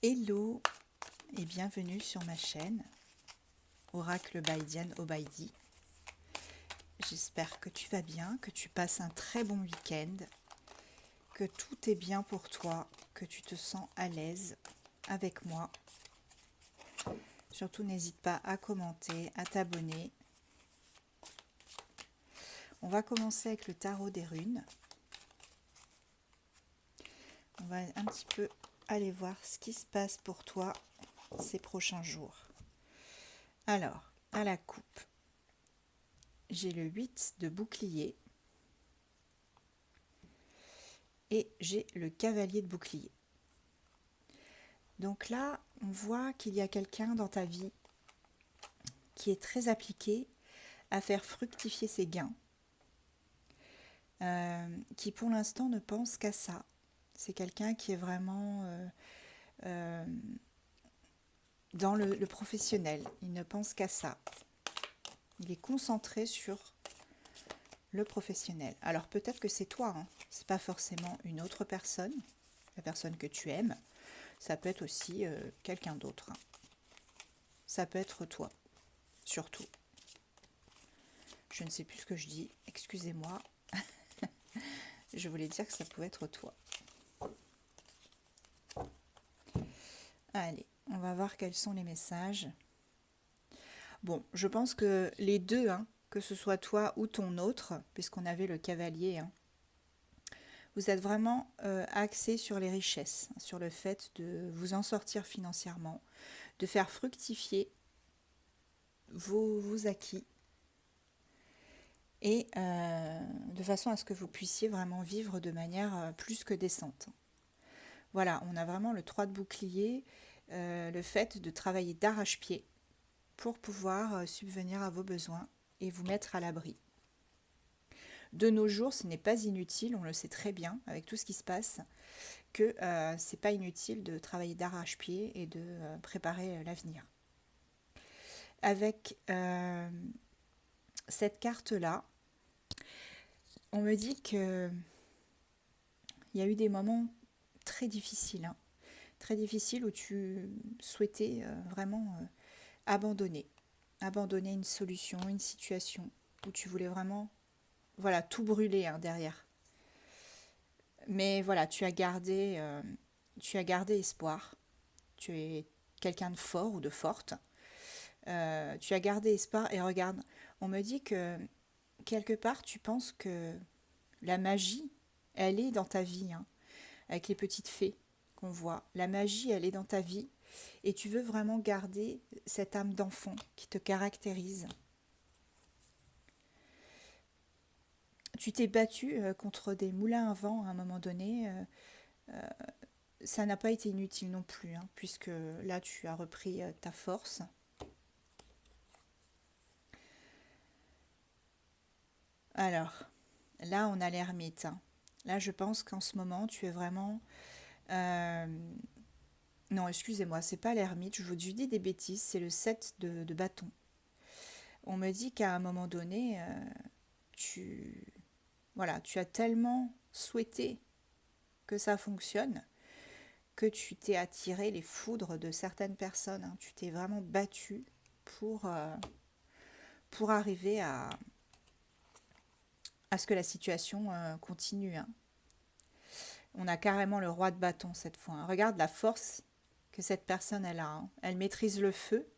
Hello et bienvenue sur ma chaîne Oracle by Diane Obaidi. J'espère que tu vas bien, que tu passes un très bon week-end, que tout est bien pour toi, que tu te sens à l'aise avec moi. Surtout n'hésite pas à commenter, à t'abonner. On va commencer avec le tarot des runes. On va un petit peu aller voir ce qui se passe pour toi ces prochains jours. Alors, à la coupe, j'ai le 8 de bouclier et j'ai le cavalier de bouclier. Donc là, on voit qu'il y a quelqu'un dans ta vie qui est très appliqué à faire fructifier ses gains, qui pour l'instant ne pense qu'à ça. C'est quelqu'un qui est vraiment dans le professionnel, il ne pense qu'à ça. Il est concentré sur le professionnel. Alors peut-être que c'est toi, hein. C'est pas forcément une autre personne, la personne que tu aimes. Ça peut être aussi quelqu'un d'autre. Hein. Ça peut être toi, surtout. Je ne sais plus ce que je dis, excusez-moi. Je voulais dire que ça pouvait être toi. Allez, on va voir quels sont les messages. Bon, je pense que les deux, hein, que ce soit toi ou ton autre, puisqu'on avait le cavalier, hein, vous êtes vraiment axé sur les richesses, sur le fait de vous en sortir financièrement, de faire fructifier vos acquis et de façon à ce que vous puissiez vraiment vivre de manière plus que décente. Voilà, on a vraiment le 3 de bouclier, le fait de travailler d'arrache-pied pour pouvoir subvenir à vos besoins et vous mettre à l'abri. De nos jours, ce n'est pas inutile, on le sait très bien avec tout ce qui se passe, que c'est pas inutile de travailler d'arrache-pied et de préparer l'avenir. Avec cette carte-là, on me dit que il y a eu des moments très difficiles, hein, très difficiles où tu souhaitais vraiment abandonner une solution, une situation où tu voulais vraiment, voilà, tout brûler hein, derrière. Mais voilà, tu as gardé espoir. Tu es quelqu'un de fort ou de forte. Tu as gardé espoir et regarde, on me dit que quelque part tu penses que la magie, elle est dans ta vie, hein, avec les petites fées qu'on voit. La magie, elle est dans ta vie et tu veux vraiment garder cette âme d'enfant qui te caractérise. Tu t'es battu contre des moulins à vent à un moment donné. Ça n'a pas été inutile non plus, hein, puisque là tu as repris ta force. Alors, là on a l'ermite. Hein. Là je pense qu'en ce moment tu es vraiment... Non, excusez-moi, c'est pas l'ermite, je vous dis des bêtises, c'est le 7 de bâton. On me dit qu'à un moment donné, tu... Voilà, tu as tellement souhaité que ça fonctionne que tu t'es attiré les foudres de certaines personnes. Hein. Tu t'es vraiment battu pour arriver à ce que la situation continue. Hein. On a carrément le roi de bâton cette fois. Hein. Regarde la force que cette personne elle a. Hein. Elle maîtrise le feu,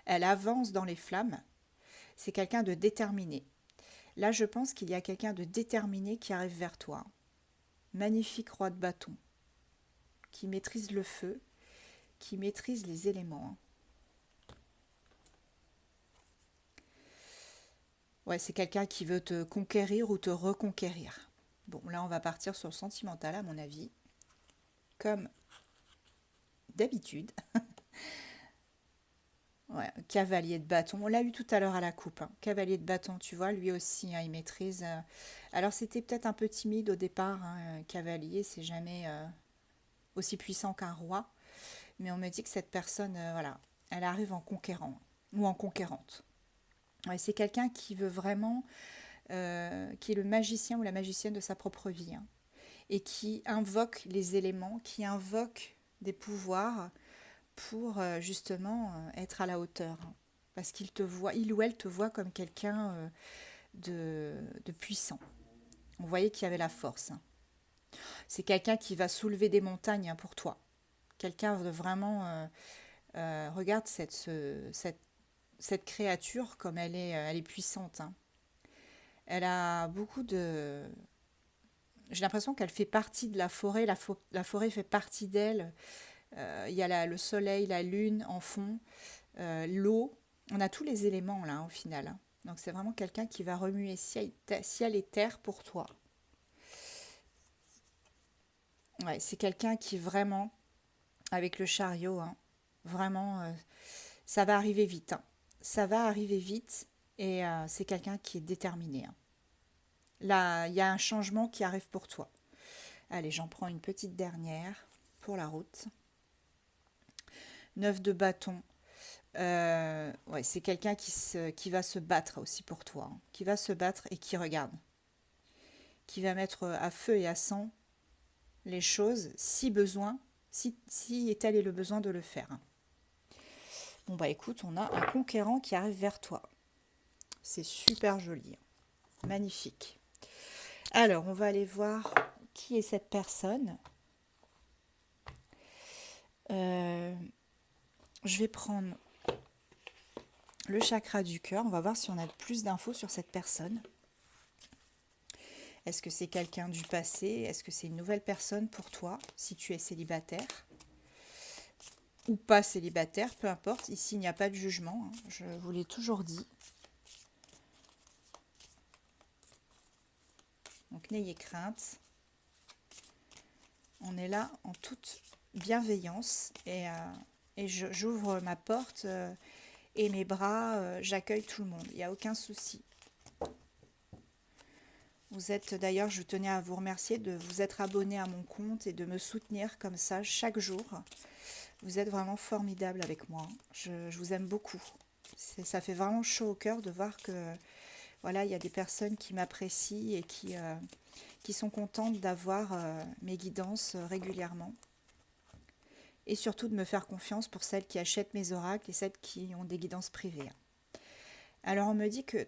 elle avance dans les flammes. C'est quelqu'un de déterminé. Là, je pense qu'il y a quelqu'un de déterminé qui arrive vers toi. Magnifique roi de bâton, qui maîtrise le feu, qui maîtrise les éléments. Hein. Ouais, c'est quelqu'un qui veut te conquérir ou te reconquérir. Bon, là, on va partir sur le sentimental, à mon avis. Comme d'habitude. Ouais, cavalier de bâton. On l'a eu tout à l'heure à la coupe. Hein. Cavalier de bâton, tu vois, lui aussi, hein, il maîtrise. Alors, c'était peut-être un peu timide au départ. Hein, cavalier, c'est jamais aussi puissant qu'un roi. Mais on me dit que cette personne, voilà, elle arrive en conquérant ou en conquérante. Ouais, c'est quelqu'un qui veut vraiment, qui est le magicien ou la magicienne de sa propre vie. Hein, et qui invoque les éléments, qui invoque des pouvoirs pour justement être à la hauteur. Parce qu'il te voit, il ou elle te voit comme quelqu'un de puissant. On voyait qu'il y avait la force. C'est quelqu'un qui va soulever des montagnes pour toi. Quelqu'un de vraiment... regarde cette créature comme elle est puissante. Hein. Elle a beaucoup de... J'ai l'impression qu'elle fait partie de la forêt. La forêt fait partie d'elle. Il y a le soleil, la lune en fond, l'eau. On a tous les éléments là au final. Hein. Donc c'est vraiment quelqu'un qui va remuer ciel et terre pour toi. Ouais, c'est quelqu'un qui vraiment, avec le chariot, hein, vraiment, ça va arriver vite. Hein. Ça va arriver vite et c'est quelqu'un qui est déterminé. Hein. Là, il y a un changement qui arrive pour toi. Allez, j'en prends une petite dernière pour la route. 9 de bâton. Ouais, c'est quelqu'un qui va se battre aussi pour toi. Hein. Qui va se battre et qui regarde. Qui va mettre à feu et à sang les choses si besoin, si tel est le besoin de le faire. Hein. Bon bah écoute, on a un conquérant qui arrive vers toi. C'est super joli. Hein. Magnifique. Alors, on va aller voir qui est cette personne. Je vais prendre le chakra du cœur. On va voir si on a plus d'infos sur cette personne. Est-ce que c'est quelqu'un du passé? Est-ce que c'est une nouvelle personne pour toi, si tu es célibataire ou pas célibataire? Peu importe. Ici, il n'y a pas de jugement. Hein. Je vous l'ai toujours dit. Donc, n'ayez crainte. On est là en toute bienveillance et j'ouvre ma porte et mes bras, j'accueille tout le monde. Il n'y a aucun souci. Vous êtes d'ailleurs, je tenais à vous remercier de vous être abonné à mon compte et de me soutenir comme ça chaque jour. Vous êtes vraiment formidable avec moi. Je vous aime beaucoup. Ça fait vraiment chaud au cœur de voir que voilà, il y a des personnes qui m'apprécient et qui sont contentes d'avoir mes guidances régulièrement. Et surtout de me faire confiance pour celles qui achètent mes oracles et celles qui ont des guidances privées. Alors on me dit que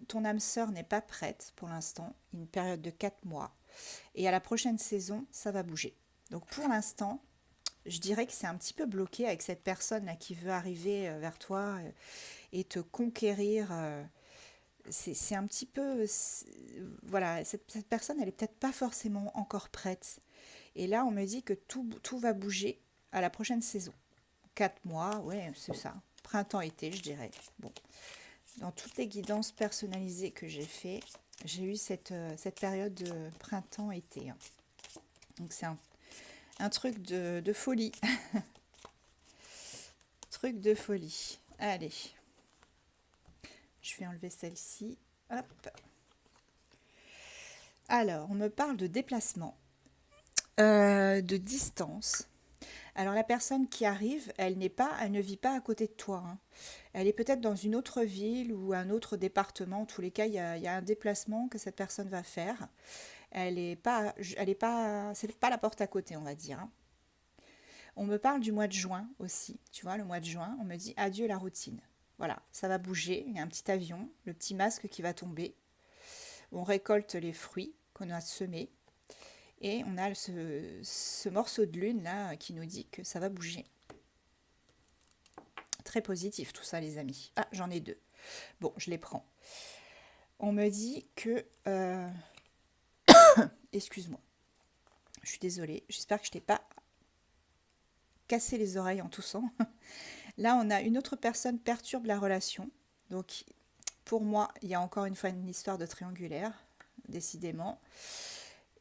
ton âme sœur n'est pas prête pour l'instant, une période de 4 mois. Et à la prochaine saison, ça va bouger. Donc pour l'instant, je dirais que c'est un petit peu bloqué avec cette personne-là qui veut arriver vers toi et te conquérir. C'est un petit peu... Voilà, cette personne, elle n'est peut-être pas forcément encore prête. Et là, on me dit que tout va bouger à la prochaine saison. 4 mois, ouais, c'est ça. Printemps-été, je dirais. Bon. Dans toutes les guidances personnalisées que j'ai fait, j'ai eu cette période de printemps-été. Hein. Donc c'est un truc de folie. Truc de folie. Allez. Je vais enlever celle-ci. Hop. Alors, on me parle de déplacement, de distance. Alors la personne qui arrive, elle ne vit pas à côté de toi. Hein. Elle est peut-être dans une autre ville ou un autre département. En tous les cas, il y a un déplacement que cette personne va faire. C'est pas la porte à côté, on va dire. Hein. On me parle du mois de juin aussi. Tu vois, le mois de juin, on me dit adieu la routine. Voilà, ça va bouger. Il y a un petit avion, le petit masque qui va tomber. On récolte les fruits qu'on a semés. Et on a ce morceau de lune là qui nous dit que ça va bouger. Très positif tout ça les amis. Ah, j'en ai 2. Bon, je les prends. On me dit que... Excuse-moi. Je suis désolée. J'espère que je t'ai pas cassé les oreilles en toussant. Là, on a une autre personne perturbe la relation. Donc, pour moi, il y a encore une fois une histoire de triangulaire, décidément.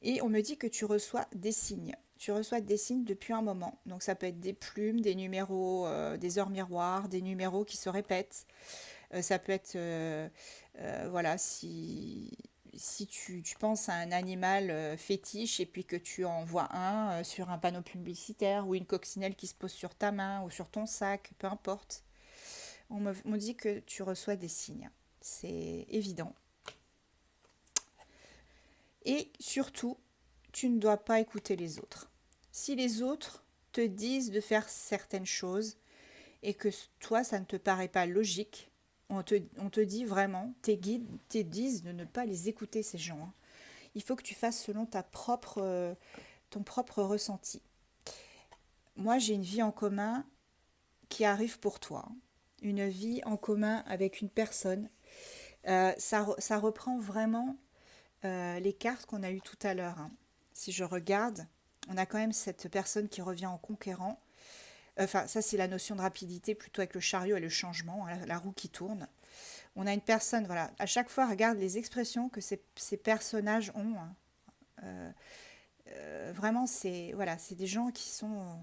Et on me dit que tu reçois des signes. Tu reçois des signes depuis un moment. Donc ça peut être des plumes, des numéros, des heures miroirs, des numéros qui se répètent. Ça peut être, voilà, si tu penses à un animal fétiche et puis que tu en vois un sur un panneau publicitaire ou une coccinelle qui se pose sur ta main ou sur ton sac, peu importe. On me dit que tu reçois des signes. C'est évident. Et surtout, tu ne dois pas écouter les autres. Si les autres te disent de faire certaines choses et que toi, ça ne te paraît pas logique, on te dit vraiment, tes guides te disent de ne pas les écouter, ces gens, hein. Il faut que tu fasses selon ton propre ressenti. Moi, j'ai une vie en commun qui arrive pour toi, hein. Une vie en commun avec une personne. Ça reprend vraiment les cartes qu'on a eues tout à l'heure, hein. Si je regarde, on a quand même cette personne qui revient en conquérant. Enfin, ça, c'est la notion de rapidité, plutôt avec le chariot et le changement, hein, la roue qui tourne. On a une personne, voilà, à chaque fois, regarde les expressions que ces personnages ont, hein. Euh, Vraiment, c'est voilà, c'est des gens qui sont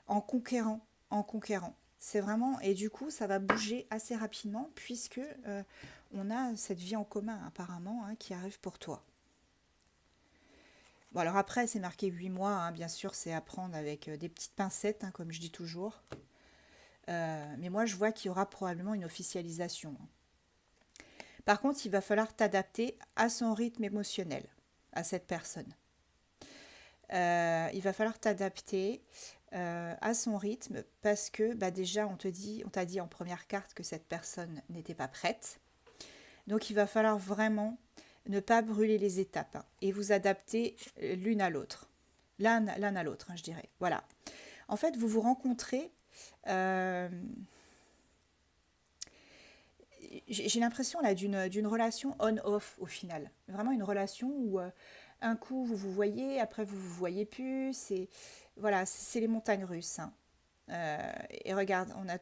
en conquérant, en conquérant. C'est vraiment, et du coup, ça va bouger assez rapidement puisque on a cette vie en commun apparemment, hein, qui arrive pour toi. Bon, alors après, c'est marqué 8 mois, hein, bien sûr, c'est à prendre avec des petites pincettes, hein, comme je dis toujours. Mais moi, je vois qu'il y aura probablement une officialisation. Par contre, il va falloir t'adapter à son rythme émotionnel, à cette personne. Il va falloir t'adapter à son rythme parce que bah, déjà, on t'a dit en première carte que cette personne n'était pas prête. Donc, il va falloir vraiment ne pas brûler les étapes, hein, et vous adapter l'une à l'autre. L'un à l'autre, hein, je dirais. Voilà. En fait, vous vous rencontrez. euh, j'ai l'impression là d'une relation on-off au final. Vraiment une relation où un coup vous vous voyez, après vous vous voyez plus. C'est voilà, c'est les montagnes russes, hein. Et regarde, on a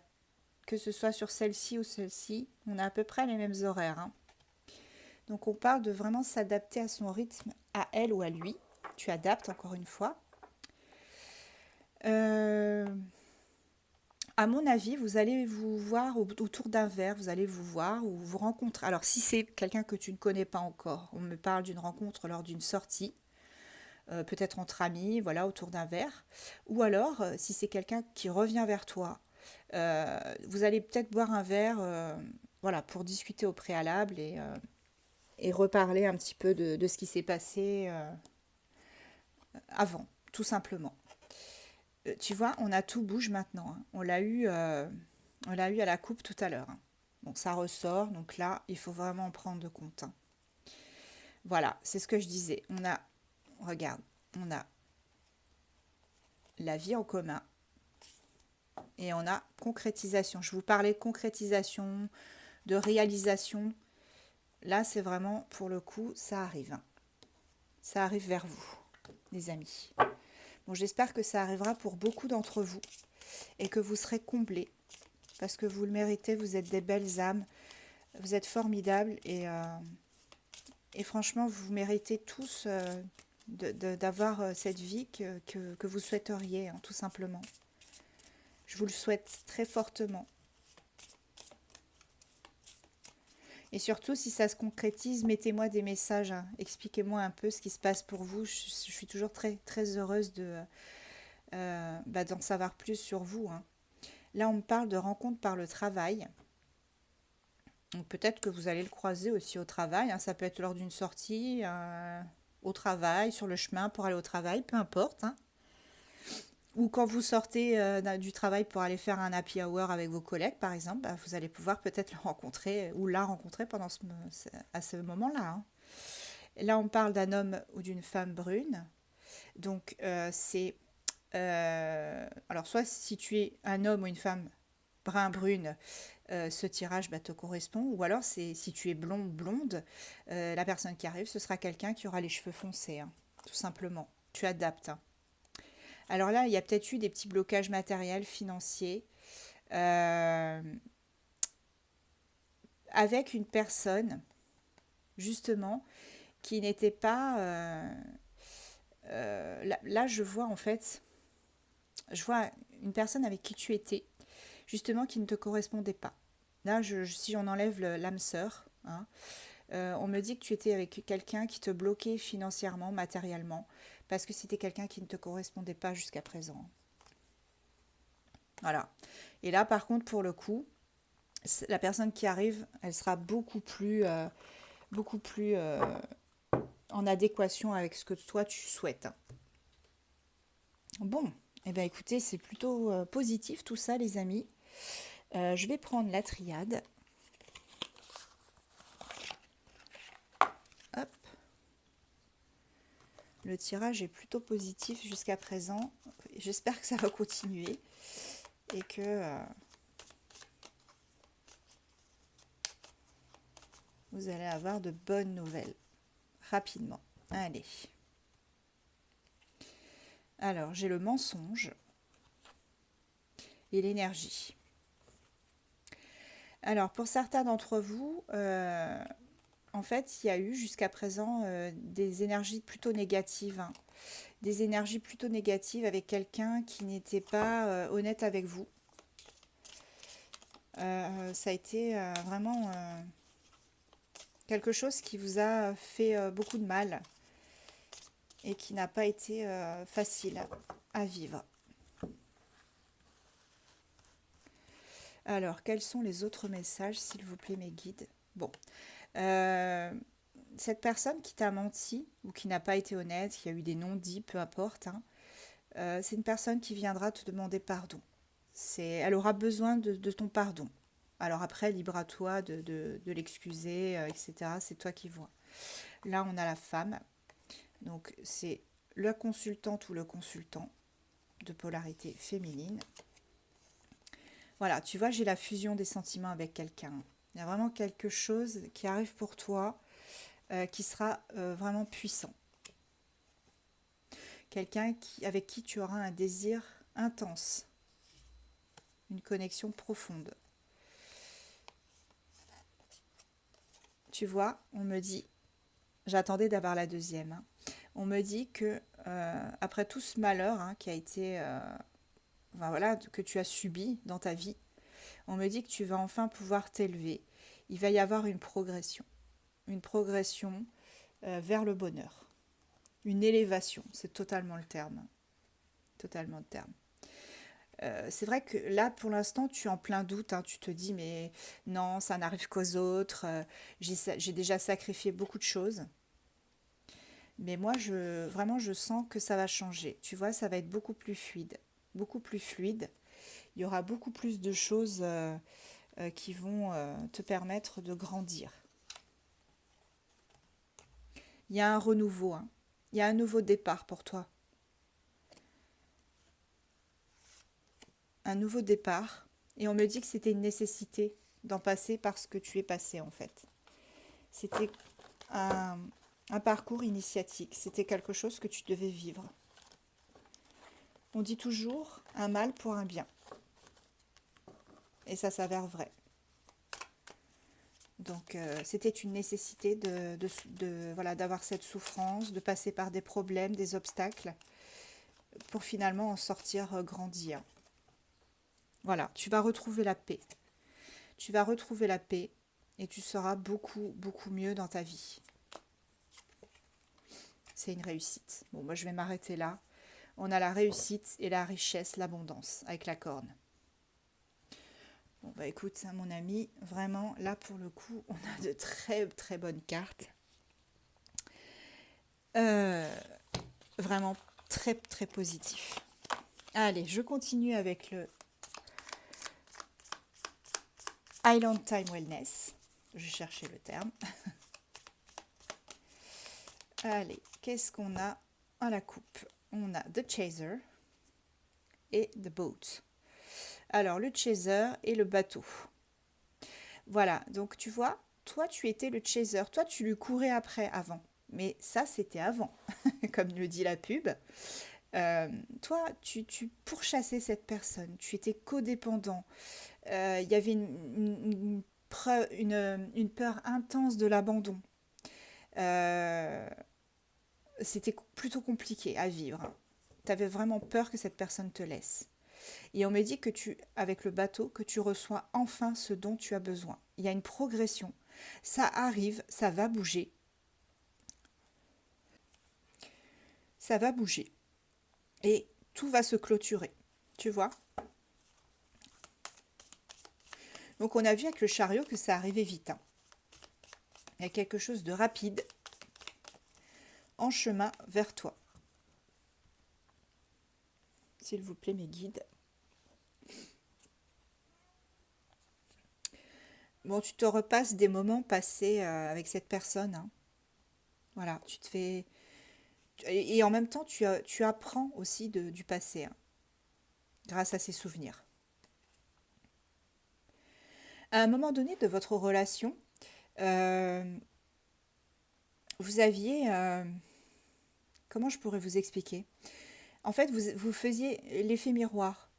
que ce soit sur celle-ci ou celle-ci, on a à peu près les mêmes horaires, hein. Donc on parle de vraiment s'adapter à son rythme, à elle ou à lui. Tu adaptes encore une fois. Euh, À mon avis, vous allez vous voir autour d'un verre, vous allez vous voir ou vous rencontrer. Alors, si c'est quelqu'un que tu ne connais pas encore, on me parle d'une rencontre lors d'une sortie, peut-être entre amis, voilà, autour d'un verre. Ou alors, si c'est quelqu'un qui revient vers toi, vous allez peut-être boire un verre, voilà, pour discuter au préalable et reparler un petit peu de ce qui s'est passé avant, tout simplement. Tu vois, on a tout bouge maintenant, hein. On l'a eu à la coupe tout à l'heure, hein. Bon, ça ressort, donc là, il faut vraiment en prendre de compte, hein. Voilà, c'est ce que je disais. Regarde, on a la vie en commun et on a concrétisation. Je vous parlais de concrétisation, de réalisation. Là, c'est vraiment, pour le coup, ça arrive, hein. Ça arrive vers vous, les amis. Bon, j'espère que ça arrivera pour beaucoup d'entre vous et que vous serez comblés parce que vous le méritez, vous êtes des belles âmes, vous êtes formidables et franchement, vous méritez tous d'avoir cette vie que vous souhaiteriez, hein, tout simplement. Je vous le souhaite très fortement. Et surtout, si ça se concrétise, mettez-moi des messages, hein. Expliquez-moi un peu ce qui se passe pour vous. Je suis toujours très, très heureuse d'en savoir plus sur vous, hein. Là, on me parle de rencontres par le travail. Donc peut-être que vous allez le croiser aussi au travail, hein. Ça peut être lors d'une sortie, au travail, sur le chemin pour aller au travail, peu importe, hein. Ou quand vous sortez du travail pour aller faire un happy hour avec vos collègues, par exemple, bah, vous allez pouvoir peut-être le rencontrer ou la rencontrer à ce moment-là, hein. Là, on parle d'un homme ou d'une femme brune. Donc, alors, soit si tu es un homme ou une femme brun-brune, ce tirage bah, te correspond. Ou alors, si tu es blond blonde, la personne qui arrive, ce sera quelqu'un qui aura les cheveux foncés, hein, tout simplement. Tu adaptes, hein. Alors là, il y a peut-être eu des petits blocages matériels, financiers, euh, avec une personne, justement, qui n'était pas... là, je vois en fait, je vois une personne avec qui tu étais, justement, qui ne te correspondait pas. Là, si on enlève l'âme sœur, hein, on me dit que tu étais avec quelqu'un qui te bloquait financièrement, matériellement, parce que c'était quelqu'un qui ne te correspondait pas jusqu'à présent. Voilà. Et là, par contre, pour le coup, la personne qui arrive, elle sera beaucoup plus en adéquation avec ce que toi tu souhaites. Bon, Eh bien écoutez, c'est plutôt positif tout ça les amis. Je vais prendre la triade. Hop. Le tirage est plutôt positif jusqu'à présent. J'espère que ça va continuer et que vous allez avoir de bonnes nouvelles rapidement. Allez. Alors, j'ai le mensonge et l'énergie. Alors, pour certains d'entre vous, en fait, il y a eu jusqu'à présent des énergies plutôt négatives, hein. Des énergies plutôt négatives avec quelqu'un qui n'était pas honnête avec vous. Ça a été vraiment quelque chose qui vous a fait beaucoup de mal et qui n'a pas été facile à vivre. Alors, quels sont les autres messages, s'il vous plaît, mes guides? Bon, cette personne qui t'a menti ou qui n'a pas été honnête, qui a eu des non-dits, peu importe, hein, c'est une personne qui viendra te demander pardon. Elle aura besoin de ton pardon. Alors après, libre à toi de l'excuser, etc. C'est toi qui vois. Là, on a la femme. Donc, c'est la consultante ou le consultant de polarité féminine. Voilà, tu vois, j'ai la fusion des sentiments avec quelqu'un. Il y a vraiment quelque chose qui arrive pour toi qui sera vraiment puissant. Quelqu'un avec qui tu auras un désir intense, une connexion profonde. Tu vois, on me dit, j'attendais d'avoir la deuxième, hein. On me dit que après tout ce malheur hein, qui a été, enfin, voilà, que tu as subi dans ta vie, on me dit que tu vas enfin pouvoir t'élever. Il va y avoir une progression vers le bonheur, une élévation, c'est totalement le terme, totalement le terme. C'est vrai que là, pour l'instant, tu es en plein doute, hein. Tu te dis, mais non, ça n'arrive qu'aux autres. J'ai déjà sacrifié beaucoup de choses. Mais moi, vraiment, je sens que ça va changer. Tu vois, ça va être beaucoup plus fluide. Beaucoup plus fluide. Il y aura beaucoup plus de choses qui vont te permettre de grandir. Il y a un renouveau, hein. Il y a un nouveau départ pour toi. Un nouveau départ. Et on me dit que c'était une nécessité d'en passer parce que tu es passé en fait. C'était un parcours initiatique. C'était quelque chose que tu devais vivre. On dit toujours un mal pour un bien. Et ça s'avère vrai. Donc c'était une nécessité voilà, d'avoir cette souffrance, de passer par des problèmes, des obstacles, pour finalement en sortir grandi, hein. Voilà, tu vas retrouver la paix. Tu vas retrouver la paix et tu seras beaucoup, beaucoup mieux dans ta vie. C'est une réussite. Bon, moi je vais m'arrêter là. On a la réussite et la richesse, l'abondance avec la corne. Bon, bah écoute, hein, mon ami, vraiment, là pour le coup, on a de très, très bonnes cartes. Vraiment très, très positif. Allez, je continue avec le Island Time Wellness. Je cherchais le terme. Allez, qu'est-ce qu'on a à la coupe? On a The Chaser et The Boat. Alors, le Chaser et le bateau. Voilà, donc tu vois, toi tu étais le Chaser, toi tu lui courais après avant. Mais ça, c'était avant, comme le dit la pub. Toi, tu pourchassais cette personne, tu étais codépendant. Il y avait une peur intense de l'abandon. Euh, C'était plutôt compliqué à vivre. Tu avais vraiment peur que cette personne te laisse. Et on me dit que avec le bateau, que tu reçois enfin ce dont tu as besoin. Il y a une progression. Ça arrive, ça va bouger. Ça va bouger. Et tout va se clôturer. Tu vois? Donc on a vu avec le chariot que ça arrivait vite, hein. Il y a quelque chose de rapide en chemin vers toi. s'il vous plaît, mes guides. Bon, tu te repasses des moments passés avec cette personne, hein. Voilà, tu te fais... Et en même temps, tu apprends aussi du passé, hein, grâce à ces souvenirs. À un moment donné de votre relation, euh, vous aviez... comment je pourrais vous expliquer? En fait, vous faisiez l'effet miroir.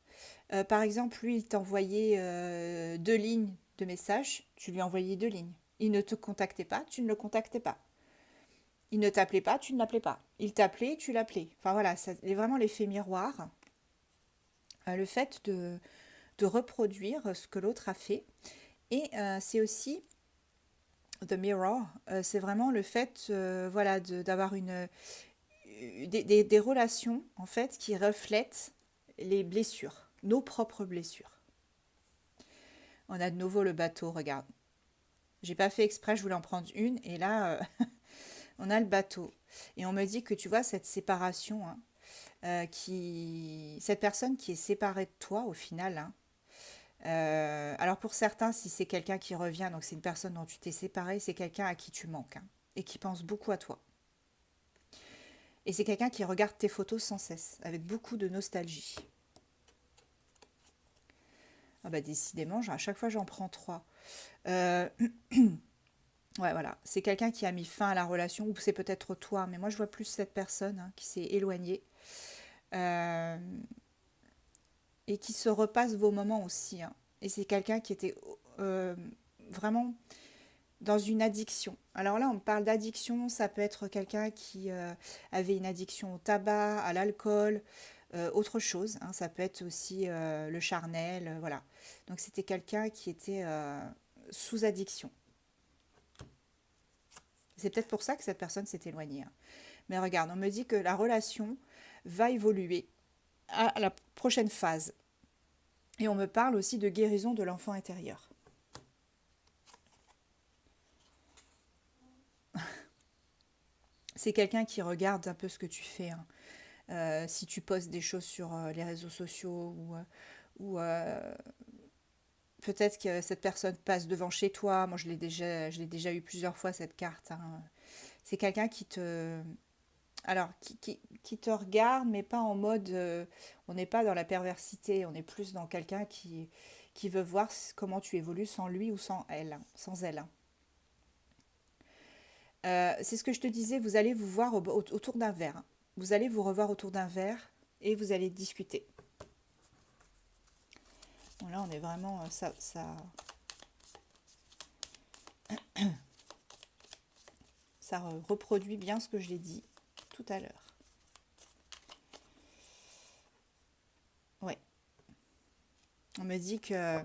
Par exemple, lui, il t'envoyait 2 lignes de messages, tu lui envoyais 2 lignes. Il ne te contactait pas, tu ne le contactais pas. Il ne t'appelait pas, tu ne l'appelais pas. Il t'appelait, tu l'appelais. Enfin voilà, c'est vraiment l'effet miroir. Le fait de reproduire ce que l'autre a fait. Et c'est aussi the mirror, c'est vraiment le fait voilà, d'avoir des relations en fait qui reflètent les blessures, nos propres blessures. On a de nouveau le bateau, regarde. J'ai pas fait exprès, je voulais en prendre une, et là, on a le bateau. Et on me dit que tu vois, cette séparation, hein, cette personne qui est séparée de toi au final, hein, alors pour certains, si c'est quelqu'un qui revient, donc c'est une personne dont tu t'es séparé, c'est quelqu'un à qui tu manques, hein, et qui pense beaucoup à toi. Et c'est quelqu'un qui regarde tes photos sans cesse, avec beaucoup de nostalgie. Ah bah décidément, à chaque fois j'en prends 3. Euh, ouais, voilà, c'est quelqu'un qui a mis fin à la relation, ou c'est peut-être toi, mais moi je vois plus cette personne, hein, qui s'est éloignée, euh, et qui se repasse vos moments aussi, hein. Et c'est quelqu'un qui était euh, vraiment dans une addiction. Alors là, on parle d'addiction, ça peut être quelqu'un qui avait une addiction au tabac, à l'alcool, autre chose, hein, ça peut être aussi le charnel, voilà. Donc c'était quelqu'un qui était sous addiction. C'est peut-être pour ça que cette personne s'est éloignée, hein. Mais regarde, on me dit que la relation va évoluer à la prochaine phase. Et on me parle aussi de guérison de l'enfant intérieur. C'est quelqu'un qui regarde un peu ce que tu fais, hein. Si tu postes des choses sur les réseaux sociaux ou peut-être que cette personne passe devant chez toi. Moi, je l'ai déjà eu plusieurs fois cette carte, hein. C'est quelqu'un qui te, alors qui te regarde, mais pas en mode, on n'est pas dans la perversité, on est plus dans quelqu'un qui veut voir comment tu évolues sans lui ou sans elle, hein, sans elle, hein. C'est ce que je te disais, vous allez vous voir autour d'un verre, hein. Vous allez vous revoir autour d'un verre et vous allez discuter. Bon, là, on est vraiment... ça reproduit bien ce que je l'ai dit tout à l'heure. Ouais. On me dit que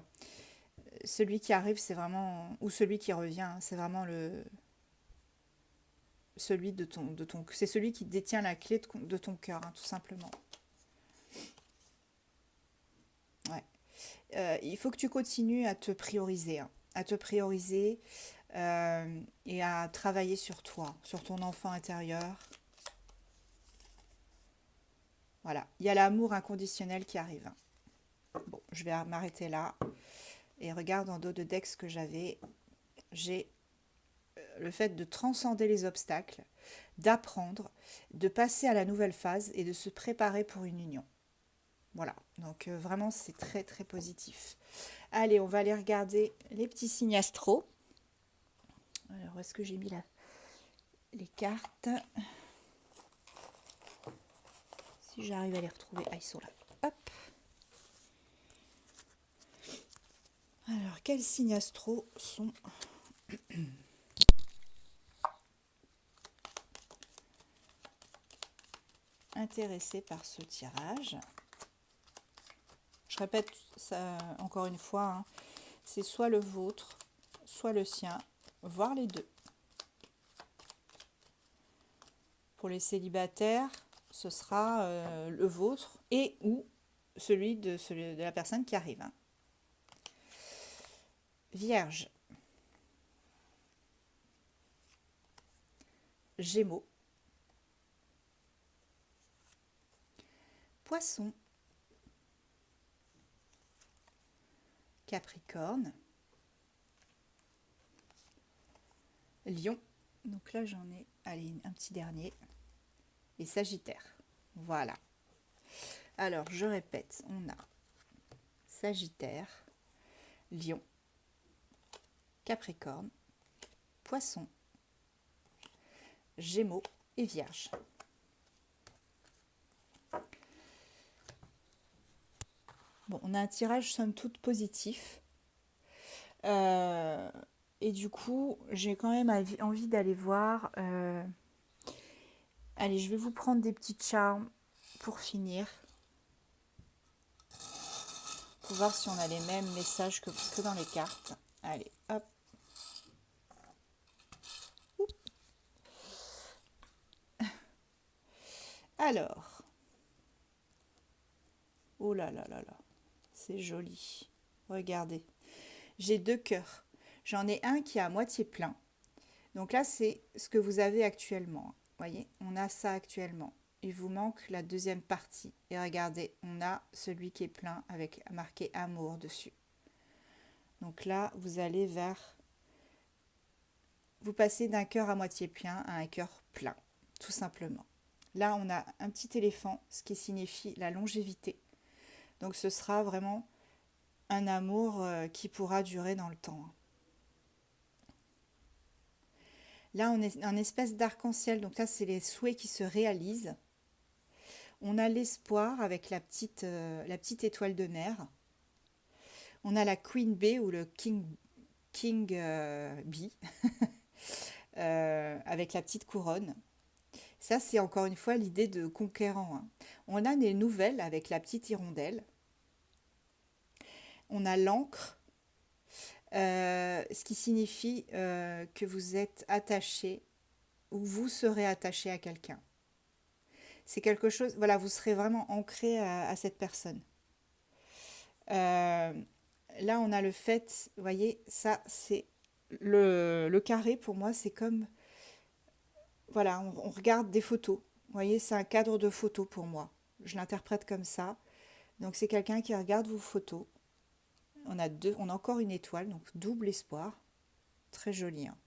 celui qui arrive, c'est vraiment... Ou celui qui revient, hein, c'est vraiment celui de ton... C'est celui qui détient la clé de ton cœur, hein, tout simplement. Ouais. Il faut que tu continues à te prioriser, hein, à te prioriser et à travailler sur toi, sur ton enfant intérieur. Voilà, il y a l'amour inconditionnel qui arrive, hein. Bon, je vais m'arrêter là et regarde en dos de deck ce que j'avais. J'ai le fait de transcender les obstacles, d'apprendre, de passer à la nouvelle phase et de se préparer pour une union. Voilà, donc vraiment c'est très très positif. Allez, on va aller regarder les petits signes astro. Alors, où est-ce que j'ai mis les cartes? Si j'arrive à les retrouver. Ah, ils sont là. Hop. Alors, quels signes astro sont intéressés par ce tirage? Je répète ça encore une fois, hein, c'est soit le vôtre, soit le sien, voire les deux. Pour les célibataires, ce sera le vôtre et ou celui de la personne qui arrive, hein. Vierge, Gémeaux, Poisson, Capricorne, Lion, donc là j'en ai, allez, un petit dernier, et Sagittaire. Voilà. Alors je répète, on a Sagittaire, Lion, Capricorne, Poisson, Gémeaux et Vierge. Bon, on a un tirage somme toute positif. Et du coup, j'ai quand même envie d'aller voir. Allez, je vais vous prendre des petites charmes pour finir. Pour voir si on a les mêmes messages que dans les cartes. Allez, hop. Oups. Alors. Oh là là là là. C'est joli. Regardez. J'ai 2 cœurs. J'en ai un qui est à moitié plein. Donc là, c'est ce que vous avez actuellement. Vous voyez, on a ça actuellement. Il vous manque la deuxième partie. Et regardez, on a celui qui est plein avec marqué amour dessus. Donc là, vous allez vers... Vous passez d'un cœur à moitié plein à un cœur plein, tout simplement. Là, on a un petit éléphant, ce qui signifie la longévité. Donc ce sera vraiment un amour qui pourra durer dans le temps. Là, on est en espèce d'arc-en-ciel. Donc là, c'est les souhaits qui se réalisent. On a l'espoir avec la petite étoile de mer. On a la Queen Bee ou le King Bee avec la petite couronne. Ça, c'est encore une fois l'idée de conquérant. Hein. On a des nouvelles avec la petite hirondelle. On a l'encre, ce qui signifie que vous êtes attaché ou vous serez attaché à quelqu'un. C'est quelque chose, voilà, vous serez vraiment ancré à cette personne. Là, on a le fait, vous voyez, ça, c'est le carré pour moi, c'est comme, voilà, on regarde des photos. Vous voyez, c'est un cadre de photos pour moi. Je l'interprète comme ça. Donc, c'est quelqu'un qui regarde vos photos. On a encore une étoile, donc double espoir. Très joli. Hein.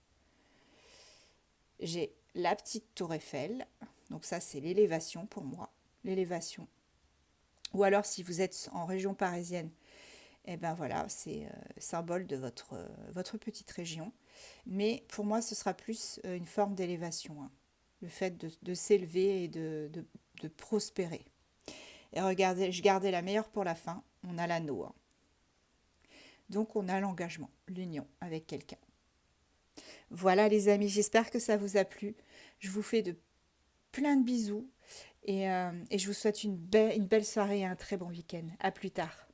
J'ai la petite tour Eiffel. Donc, ça, c'est l'élévation pour moi. L'élévation. Ou alors, si vous êtes en région parisienne, eh ben voilà, c'est symbole de votre petite région. Mais pour moi, ce sera plus une forme d'élévation. Hein. Le fait de s'élever et de prospérer. Et regardez, je gardais la meilleure pour la fin. On a l'anneau. Hein. Donc, on a l'engagement, l'union avec quelqu'un. Voilà les amis, j'espère que ça vous a plu. Je vous fais plein de bisous et je vous souhaite une belle soirée et un très bon week-end. À plus tard.